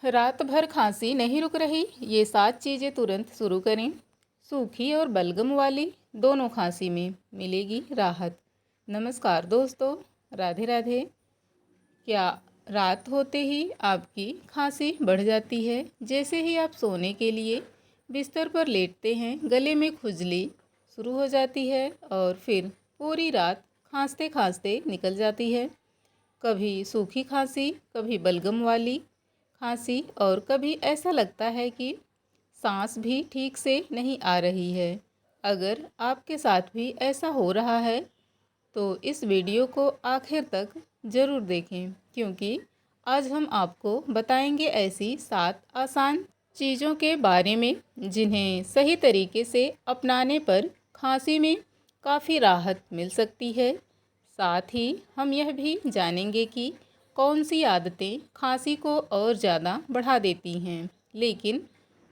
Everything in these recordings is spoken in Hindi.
रात भर खांसी नहीं रुक रही? ये 7 चीज़ें तुरंत शुरू करें। सूखी और बलगम वाली दोनों खांसी में मिलेगी राहत। नमस्कार दोस्तों, राधे राधे। क्या रात होते ही आपकी खांसी बढ़ जाती है? जैसे ही आप सोने के लिए बिस्तर पर लेटते हैं, गले में खुजली शुरू हो जाती है और फिर पूरी रात खांसते खांसते निकल जाती है। कभी सूखी खांसी, कभी बलगम वाली खांसी और कभी ऐसा लगता है कि सांस भी ठीक से नहीं आ रही है। अगर आपके साथ भी ऐसा हो रहा है तो इस वीडियो को आखिर तक ज़रूर देखें, क्योंकि आज हम आपको बताएंगे ऐसी 7 आसान चीज़ों के बारे में जिन्हें सही तरीके से अपनाने पर खांसी में काफ़ी राहत मिल सकती है। साथ ही हम यह भी जानेंगे कि कौन सी आदतें खांसी को और ज़्यादा बढ़ा देती हैं। लेकिन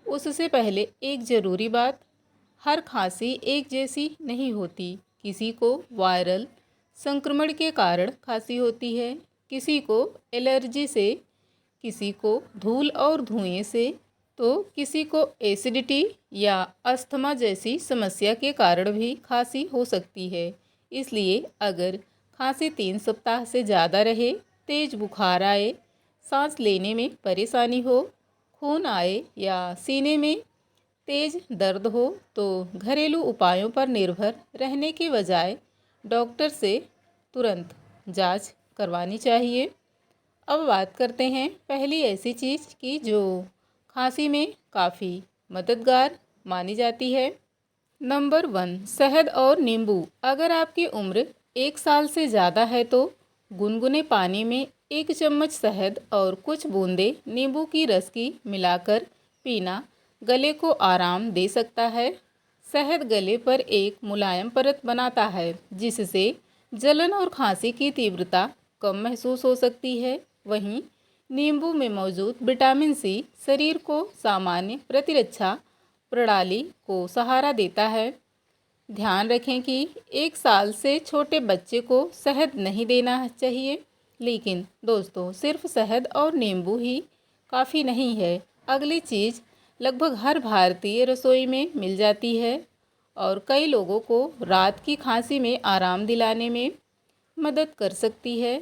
उससे पहले एक ज़रूरी बात, हर खांसी एक जैसी नहीं होती। किसी को वायरल संक्रमण के कारण खांसी होती है, किसी को एलर्जी से, किसी को धूल और धुएं से, तो किसी को एसिडिटी या अस्थमा जैसी समस्या के कारण भी खांसी हो सकती है। इसलिए अगर खांसी 3 सप्ताह से ज़्यादा रहे, तेज बुखार आए, सांस लेने में परेशानी हो, खून आए या सीने में तेज दर्द हो, तो घरेलू उपायों पर निर्भर रहने के बजाय डॉक्टर से तुरंत जांच करवानी चाहिए। अब बात करते हैं पहली ऐसी चीज़ की जो खांसी में काफ़ी मददगार मानी जाती है। नंबर 1, शहद और नींबू। अगर आपकी उम्र 1 साल से ज़्यादा है तो गुनगुने पानी में 1 चम्मच शहद और कुछ बूंदे नींबू की रस की मिलाकर पीना गले को आराम दे सकता है। शहद गले पर एक मुलायम परत बनाता है, जिससे जलन और खांसी की तीव्रता कम महसूस हो सकती है। वहीं नींबू में मौजूद विटामिन सी शरीर को सामान्य प्रतिरक्षा प्रणाली को सहारा देता है। ध्यान रखें कि 1 साल से छोटे बच्चे को शहद नहीं देना चाहिए। लेकिन दोस्तों, सिर्फ शहद और नींबू ही काफ़ी नहीं है। अगली चीज़ लगभग हर भारतीय रसोई में मिल जाती है और कई लोगों को रात की खांसी में आराम दिलाने में मदद कर सकती है।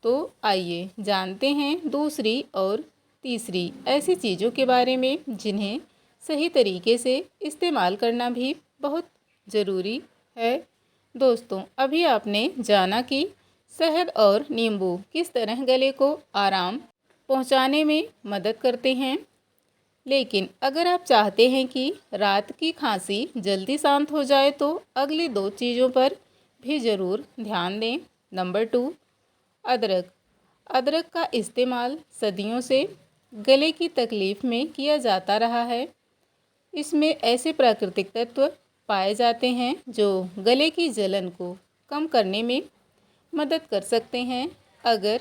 तो आइए जानते हैं दूसरी और तीसरी ऐसी चीज़ों के बारे में जिन्हें सही तरीके से इस्तेमाल करना भी बहुत ज़रूरी है। दोस्तों, अभी आपने जाना कि शहद और नींबू किस तरह गले को आराम पहुंचाने में मदद करते हैं। लेकिन अगर आप चाहते हैं कि रात की खांसी जल्दी शांत हो जाए तो अगली 2 चीज़ों पर भी ज़रूर ध्यान दें। नंबर 2, अदरक। अदरक का इस्तेमाल सदियों से गले की तकलीफ़ में किया जाता रहा है। इसमें ऐसे प्राकृतिक तत्व पाए जाते हैं जो गले की जलन को कम करने में मदद कर सकते हैं। अगर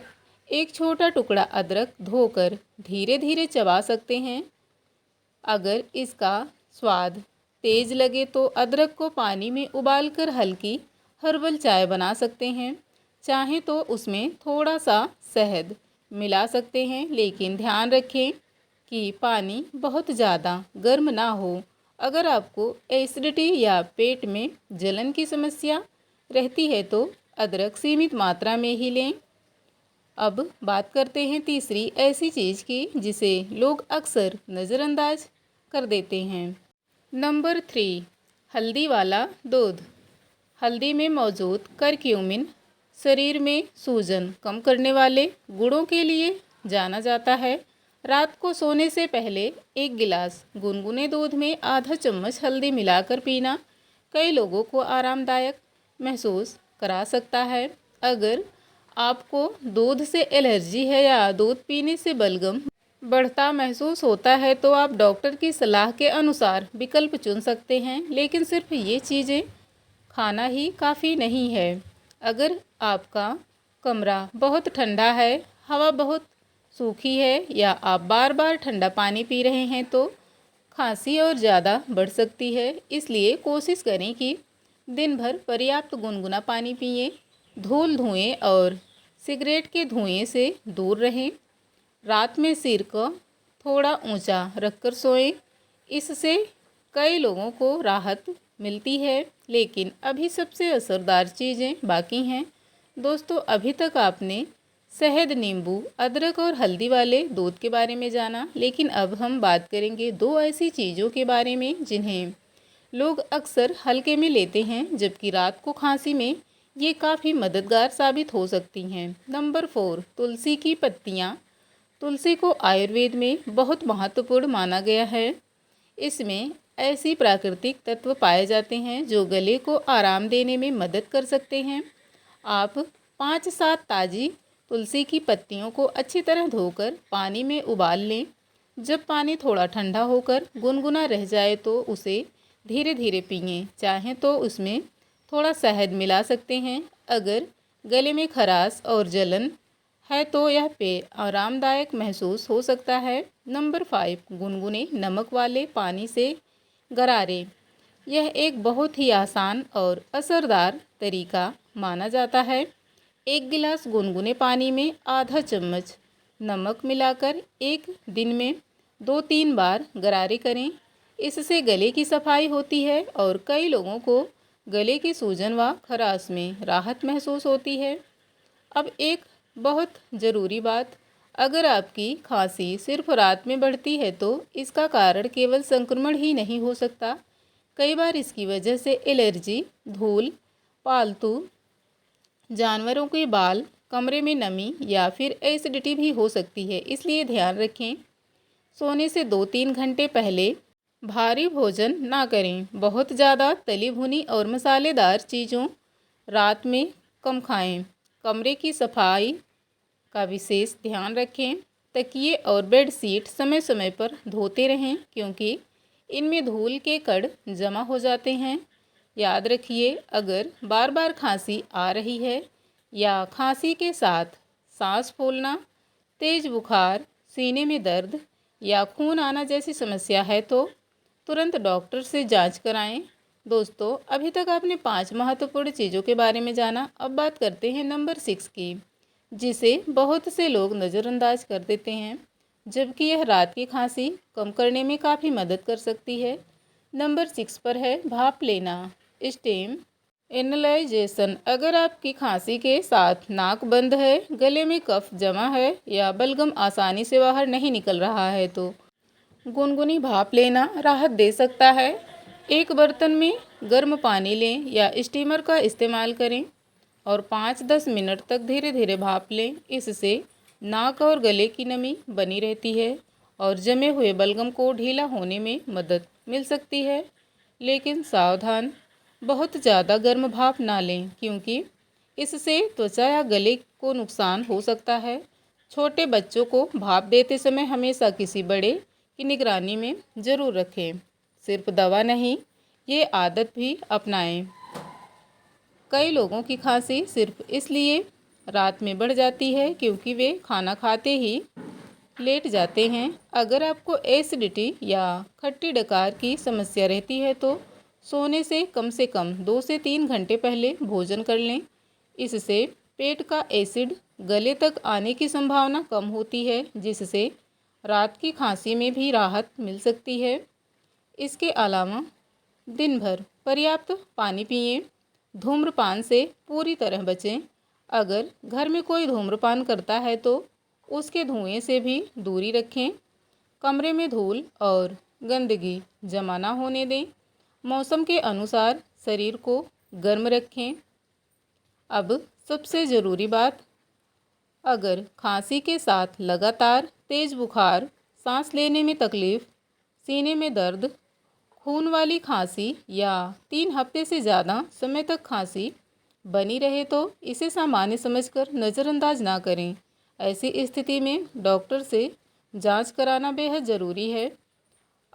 एक छोटा टुकड़ा अदरक धोकर धीरे धीरे चबा सकते हैं। अगर इसका स्वाद तेज़ लगे तो अदरक को पानी में उबालकर हल्की हर्बल चाय बना सकते हैं। चाहें तो उसमें थोड़ा सा शहद मिला सकते हैं, लेकिन ध्यान रखें कि पानी बहुत ज़्यादा गर्म ना हो। अगर आपको एसिडिटी या पेट में जलन की समस्या रहती है तो अदरक सीमित मात्रा में ही लें। अब बात करते हैं तीसरी ऐसी चीज़ की जिसे लोग अक्सर नज़रअंदाज कर देते हैं। नंबर 3, हल्दी वाला दूध। हल्दी में मौजूद करक्यूमिन शरीर में सूजन कम करने वाले गुणों के लिए जाना जाता है। रात को सोने से पहले 1 गिलास गुनगुने दूध में आधा चम्मच हल्दी मिलाकर पीना कई लोगों को आरामदायक महसूस करा सकता है। अगर आपको दूध से एलर्जी है या दूध पीने से बलगम बढ़ता महसूस होता है तो आप डॉक्टर की सलाह के अनुसार विकल्प चुन सकते हैं। लेकिन सिर्फ ये चीज़ें खाना ही काफ़ी नहीं है। अगर आपका कमरा बहुत ठंडा है, हवा बहुत सूखी है या आप बार बार ठंडा पानी पी रहे हैं तो खांसी और ज़्यादा बढ़ सकती है। इसलिए कोशिश करें कि दिन भर पर्याप्त गुनगुना पानी पिएं। धूल, धुएं और सिगरेट के धुएं से दूर रहें। रात में सिर को थोड़ा ऊंचा रखकर सोएं। इससे कई लोगों को राहत मिलती है, लेकिन अभी सबसे असरदार चीज़ें बाकी हैं। दोस्तों, अभी तक आपने शहद, नींबू, अदरक और हल्दी वाले दूध के बारे में जाना, लेकिन अब हम बात करेंगे दो ऐसी चीज़ों के बारे में जिन्हें लोग अक्सर हल्के में लेते हैं, जबकि रात को खांसी में ये काफ़ी मददगार साबित हो सकती हैं। नंबर 4, तुलसी की पत्तियाँ। तुलसी को आयुर्वेद में बहुत महत्वपूर्ण माना गया है। इसमें ऐसी प्राकृतिक तत्व पाए जाते हैं जो गले को आराम देने में मदद कर सकते हैं। आप 5-7 ताज़ी तुलसी की पत्तियों को अच्छी तरह धोकर पानी में उबाल लें। जब पानी थोड़ा ठंडा होकर गुनगुना रह जाए तो उसे धीरे धीरे पिएं। चाहें तो उसमें थोड़ा शहद मिला सकते हैं। अगर गले में खराश और जलन है तो यह पेय आरामदायक महसूस हो सकता है। नंबर 5, गुनगुने नमक वाले पानी से गरारे। यह एक बहुत ही आसान और असरदार तरीका माना जाता है। 1 गिलास गुनगुने पानी में आधा चम्मच नमक मिलाकर एक दिन में 2-3 बार गरारे करें। इससे गले की सफाई होती है और कई लोगों को गले की सूजन व खराश में राहत महसूस होती है। अब एक बहुत ज़रूरी बात, अगर आपकी खांसी सिर्फ रात में बढ़ती है तो इसका कारण केवल संक्रमण ही नहीं हो सकता। कई बार इसकी वजह से एलर्जी, धूल, पालतू जानवरों के बाल, कमरे में नमी या फिर एसिडिटी भी हो सकती है। इसलिए ध्यान रखें, सोने से 2-3 घंटे पहले भारी भोजन ना करें। बहुत ज़्यादा तली भुनी और मसालेदार चीज़ों रात में कम खाएं। कमरे की सफाई का विशेष ध्यान रखें। तकिए और बेड शीट समय समय पर धोते रहें, क्योंकि इनमें धूल के कण जमा हो जाते हैं। याद रखिए, अगर बार बार खांसी आ रही है या खांसी के साथ सांस फूलना, तेज बुखार, सीने में दर्द या खून आना जैसी समस्या है तो तुरंत डॉक्टर से जांच कराएं। दोस्तों, अभी तक आपने 5 महत्वपूर्ण चीज़ों के बारे में जाना। अब बात करते हैं नंबर 6 की, जिसे बहुत से लोग नज़रअंदाज कर देते हैं, जबकि यह रात की खांसी कम करने में काफ़ी मदद कर सकती है। नंबर 6 पर है भाप लेना, स्टीम इनहेलेशन। अगर आपकी खांसी के साथ नाक बंद है, गले में कफ जमा है या बलगम आसानी से बाहर नहीं निकल रहा है तो गुनगुनी भाप लेना राहत दे सकता है। एक बर्तन में गर्म पानी लें या स्टीमर का इस्तेमाल करें और 5-10 मिनट तक धीरे धीरे भाप लें। इससे नाक और गले की नमी बनी रहती है और जमे हुए बलगम को ढीला होने में मदद मिल सकती है। लेकिन सावधान, बहुत ज़्यादा गर्म भाप ना लें, क्योंकि इससे त्वचा या गले को नुकसान हो सकता है। छोटे बच्चों को भाप देते समय हमेशा किसी बड़े की निगरानी में ज़रूर रखें। सिर्फ दवा नहीं, ये आदत भी अपनाएं। कई लोगों की खांसी सिर्फ इसलिए रात में बढ़ जाती है क्योंकि वे खाना खाते ही लेट जाते हैं। अगर आपको एसिडिटी या खट्टी डकार की समस्या रहती है तो सोने से कम 2 से 3 घंटे पहले भोजन कर लें। इससे पेट का एसिड गले तक आने की संभावना कम होती है, जिससे रात की खांसी में भी राहत मिल सकती है। इसके अलावा दिन भर पर्याप्त पानी पिएं। धूम्रपान से पूरी तरह बचें। अगर घर में कोई धूम्रपान करता है तो उसके धुएं से भी दूरी रखें। कमरे में धूल और गंदगी जमा ना होने दें। मौसम के अनुसार शरीर को गर्म रखें। अब सबसे ज़रूरी बात, अगर खांसी के साथ लगातार तेज़ बुखार, सांस लेने में तकलीफ़, सीने में दर्द, खून वाली खांसी या 3 हफ्ते से ज़्यादा समय तक खांसी बनी रहे तो इसे सामान्य समझकर नज़रअंदाज ना करें। ऐसी स्थिति में डॉक्टर से जांच कराना बेहद ज़रूरी है।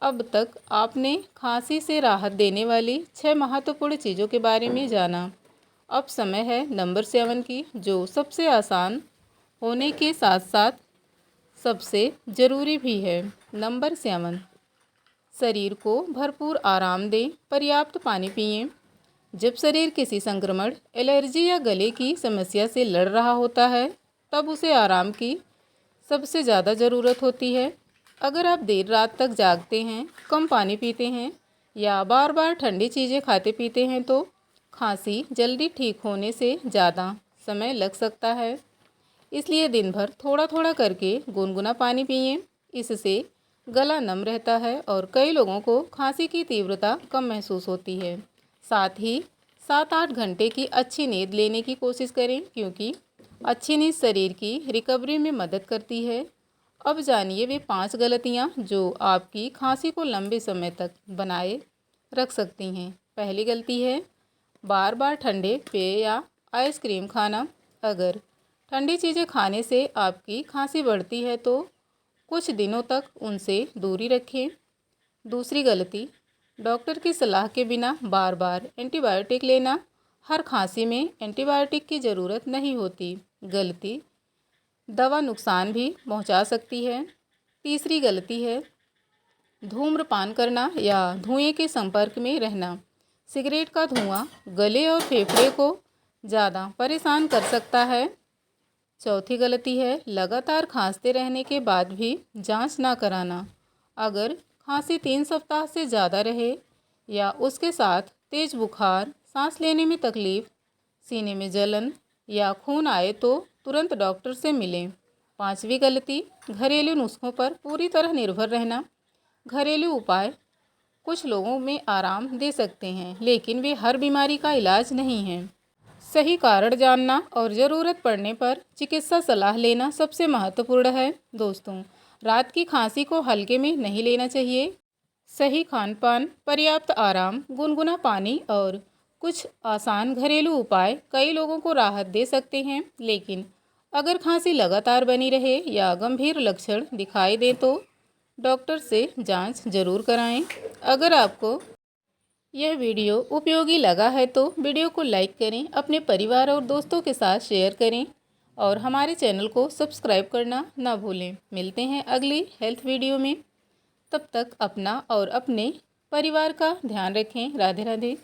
अब तक आपने खांसी से राहत देने वाली 6 महत्वपूर्ण चीज़ों के बारे में जाना। अब समय है नंबर 7 की, जो सबसे आसान होने के साथ साथ सबसे ज़रूरी भी है। नंबर 7, शरीर को भरपूर आराम दें। पर्याप्त पानी पिएं। जब शरीर किसी संक्रमण, एलर्जी या गले की समस्या से लड़ रहा होता है, तब उसे आराम की सबसे ज़्यादा ज़रूरत होती है। अगर आप देर रात तक जागते हैं, कम पानी पीते हैं या बार बार ठंडी चीज़ें खाते पीते हैं तो खांसी जल्दी ठीक होने से ज़्यादा समय लग सकता है। इसलिए दिन भर थोड़ा थोड़ा करके गुनगुना पानी पिएं। इससे गला नम रहता है और कई लोगों को खांसी की तीव्रता कम महसूस होती है। साथ ही 7-8 घंटे की अच्छी नींद लेने की कोशिश करें, क्योंकि अच्छी नींद शरीर की रिकवरी में मदद करती है। अब जानिए वे 5 गलतियां जो आपकी खांसी को लंबे समय तक बनाए रख सकती हैं। पहली गलती है बार बार ठंडे पेय या आइसक्रीम खाना। अगर ठंडी चीज़ें खाने से आपकी खांसी बढ़ती है तो कुछ दिनों तक उनसे दूरी रखें। दूसरी गलती, डॉक्टर की सलाह के बिना बार बार एंटीबायोटिक लेना। हर खांसी में एंटीबायोटिक की ज़रूरत नहीं होती। गलती, दवा नुकसान भी पहुंचा सकती है। तीसरी गलती है धूम्रपान करना या धुएं के संपर्क में रहना। सिगरेट का धुआं गले और फेफड़े को ज़्यादा परेशान कर सकता है। चौथी गलती है लगातार खांसते रहने के बाद भी जांच ना कराना। अगर खांसी 3 सप्ताह से ज़्यादा रहे या उसके साथ तेज बुखार, सांस लेने में तकलीफ, सीने में जलन या खून आए तो तुरंत डॉक्टर से मिलें। पांचवी गलती, घरेलू नुस्खों पर पूरी तरह निर्भर रहना। घरेलू उपाय कुछ लोगों में आराम दे सकते हैं, लेकिन वे हर बीमारी का इलाज नहीं हैं। सही कारण जानना और ज़रूरत पड़ने पर चिकित्सा सलाह लेना सबसे महत्वपूर्ण है। दोस्तों, रात की खांसी को हल्के में नहीं लेना चाहिए। सही खान पान, पर्याप्त आराम, गुनगुना पानी और कुछ आसान घरेलू उपाय कई लोगों को राहत दे सकते हैं। लेकिन अगर खांसी लगातार बनी रहे या गंभीर लक्षण दिखाई दे तो डॉक्टर से जांच जरूर कराएं। अगर आपको यह वीडियो उपयोगी लगा है तो वीडियो को लाइक करें, अपने परिवार और दोस्तों के साथ शेयर करें और हमारे चैनल को सब्सक्राइब करना ना भूलें। मिलते हैं अगली हेल्थ वीडियो में। तब तक अपना और अपने परिवार का ध्यान रखें। राधे राधे।